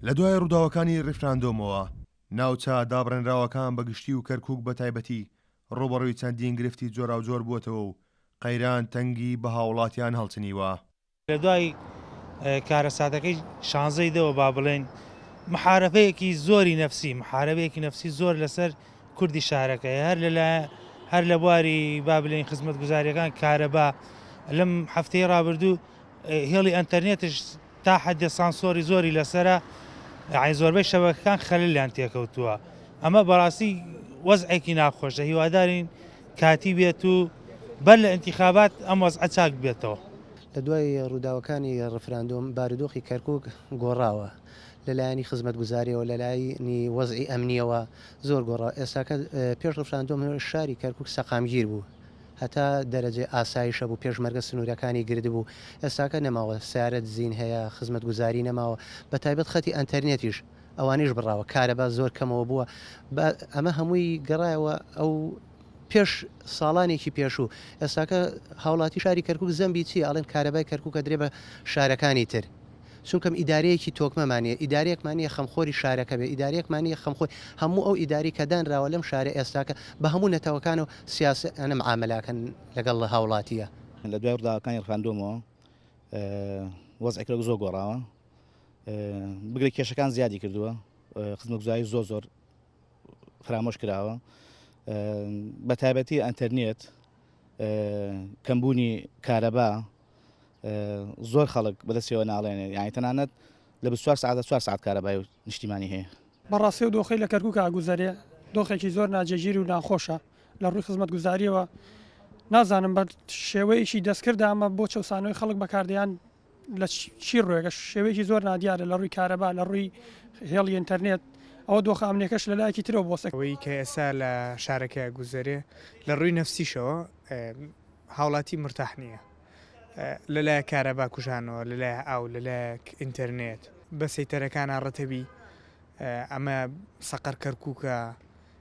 لە دوای ڕووداوەکانی ڕیفراندۆمەوە ناوچە دابڕێنراوەکان بەگشتی و کەرکووک بە تایبەتی ڕوبەڕووی چەندین گرفتی جۆراوجۆر بووەتەوە و قەیران تەنگی بە هاوڵاتیان هەڵچنیوە. لە دوای کارە سادەکەی شانزەی دەوە با بڵێن محارەبەیەکی زۆری نەفسی زۆر لەسەر کوردی شارەکەی هەر لە بواری با بڵێن خزمەتگوزاریەکان کارەبا لەم هەفتەی ڕابردوو هێڵی ئەنتەرنێتش تا حەدە سانسۆری زۆری لەسرە زۆربەی شەبەکەکان خەلەلیان تێکەوتووە. ئەمە بەڕاستی وەزعێکی ناخۆشە، هیوادارین کاتی بێت و بەر لە ئینتیخابات ئەم وەزعە چاک بێتەوە. لە دوای ڕووداوەکانی ڕفراندۆم بارودۆخی کەرکووک گۆڕاوە لەلایەنی خزمەتگوزاریەوە لەلایەنی وەزعی ئەمنیەوە زۆر گۆڕا. ئێستاکە پێش ڕفراندۆم شاری کەرکووک سەقامگیر بوو، هەتا دەرەجێ ئاسایشە بوو، پێشمەرگە سنوورەکانی گرد بوو. ئێستاکە نەماوە، سیارەت زین هەیە، خزمەتگوزاری نەماوە، بە تایبەت خەتی ئەنتەرنێتیش ئەوانیش بڕاوە، کارەبا زۆر کەمەوە بووە. ئەمە هەمووی گەڕایەوە ئەو پێش ساڵانێکی پێشوو. ئێستاکە هاوڵاتی شاری کەرکووک زەمبی چی ئاڵێن کارەبای کەرکووکە درێ بە شارەکانی تر، چونکەم ئیدارەیەکی تۆکمەمانە، ئیدارەیەکمانە خەمخۆری شارەکە بێ، ئیدارەیەکمانە خەمخۆی هەموو ئەو ئیداری کە دانراوە لەم شارە ئێستاکە بە هەموو نەتەوەکان و سیاسەنە معاملاکەن لەگەڵ لە هاوڵاتیە. لە دوای ڕووداوەکانی ڕفراندۆمەوە وەزعێک زۆر گۆڕاوە، بگرێت کێشەکان زیادی کردووە، خزمەتگوزاری زۆر فرامۆش کراوە، بە تایبەتی ئەنتەرنێت، کەمبوونی کارەبا زۆر خەڵک بەدەستیەوە ناڵێنێ، یانی تەنانەت لە 24 ساعت کارەبای و نیشتیمانی هەیە. بەڕاستی و دۆخی لە کەرکووک ئاگوزارێ دۆخێکی زۆر ناجێگیر و ناخۆشە لە ڕووی خزمەتگوزاریەوە. نازانم بە شێوەیەکی دەستکرد ئەمە بۆ چەسانەوەی خەڵک بەکاردەیان لە چی ڕۆیەکە شێوەیەکی زۆر نادیارە لە ڕووی کارەبا، لە ڕووی هێڵی ئینتەرنێت. ئەوە دۆخە ئەمنیەکەش لە لایەکی ترەوە بۆسەکەوەی کە ئێستا لە شارەکە گوزارێ لە ڕووی نەفسیشەوە هاوڵاتی مرتاح نییە، لەلایە کارەبا کوژانەوە، لەلایە ئاو، لەلایە ئینتەرنێت بە سەیتەرەکانە ڕەتەبی ئەمە سەقەر کەرکووکە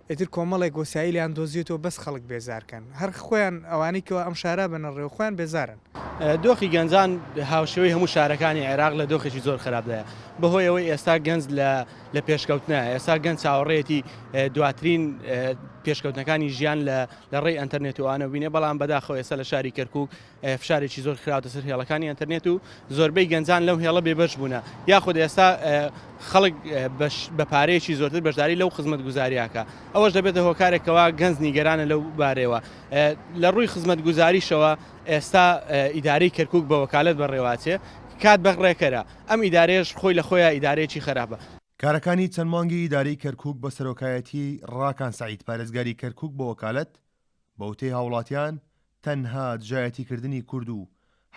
ئیتر کۆمەڵێک گۆساییلیان دۆزیێتەوە بەس خەڵک بێزارکەن، هەر خۆیان ئەوانەیەوە ئەم شارە بنەڕێەوە خۆیان بێزارن. دۆخی گەنجان هاوشێوەی هەموو شارەکانی عێراق لە دۆخێکی زۆر خراپدایە، بەهۆی ئەوەی ئێستا گەنج لە پێشکەوتنە، ئێستا گەنج چاوەڕێتی دواترین پێشکەوتنەکانی ژیان لە ڕێی ئەنتەرنێتوانە بینێ، بەڵام بەداخەوە ئێستا لە شاری کەرکووک فشارێکی زۆر خراوەتە سەر هێڵەکانی ئەنتەرنێت و زۆربەی گەنجان لەو هێڵە بێبەش بوونە، یاخود ئێستا خەڵک بە پارەیەکی زۆرتر بەشداری لەو خزمەتگوزاریاکە. ئەوەش دەبێتە هۆکارێکەوە گەنج نیگەرانە لەو بارەوە. لە ڕووی خزمەتگوزاریشەوە ئێستا ئیدارەی کەرکووک بە وەکالەت بەڕێواتێ کات بەڕێکەرە، ئەم ئیدارەیەش خۆی لە خۆیان ئیدارەیەکی خراپە. کارەکانی چەند مانگی ئیدارەی کەرکووک بە سەرۆکایەتی ڕاکان سەعید پارێزگاری کەرکووک بە وەکالەت بە وتەی هاوڵاتیان تەنها دژایەتیکردنی کورد و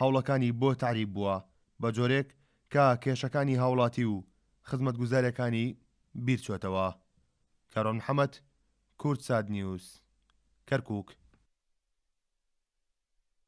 هەوڵەکانی بۆ تعریب بووە بە جۆرێک کە کێشەکانی هاوڵاتی و خزمەتگوزاریەکانی بیرچۆتەوە. کارۆن محەممەد، کورد ساد نیوز، کەرکووک.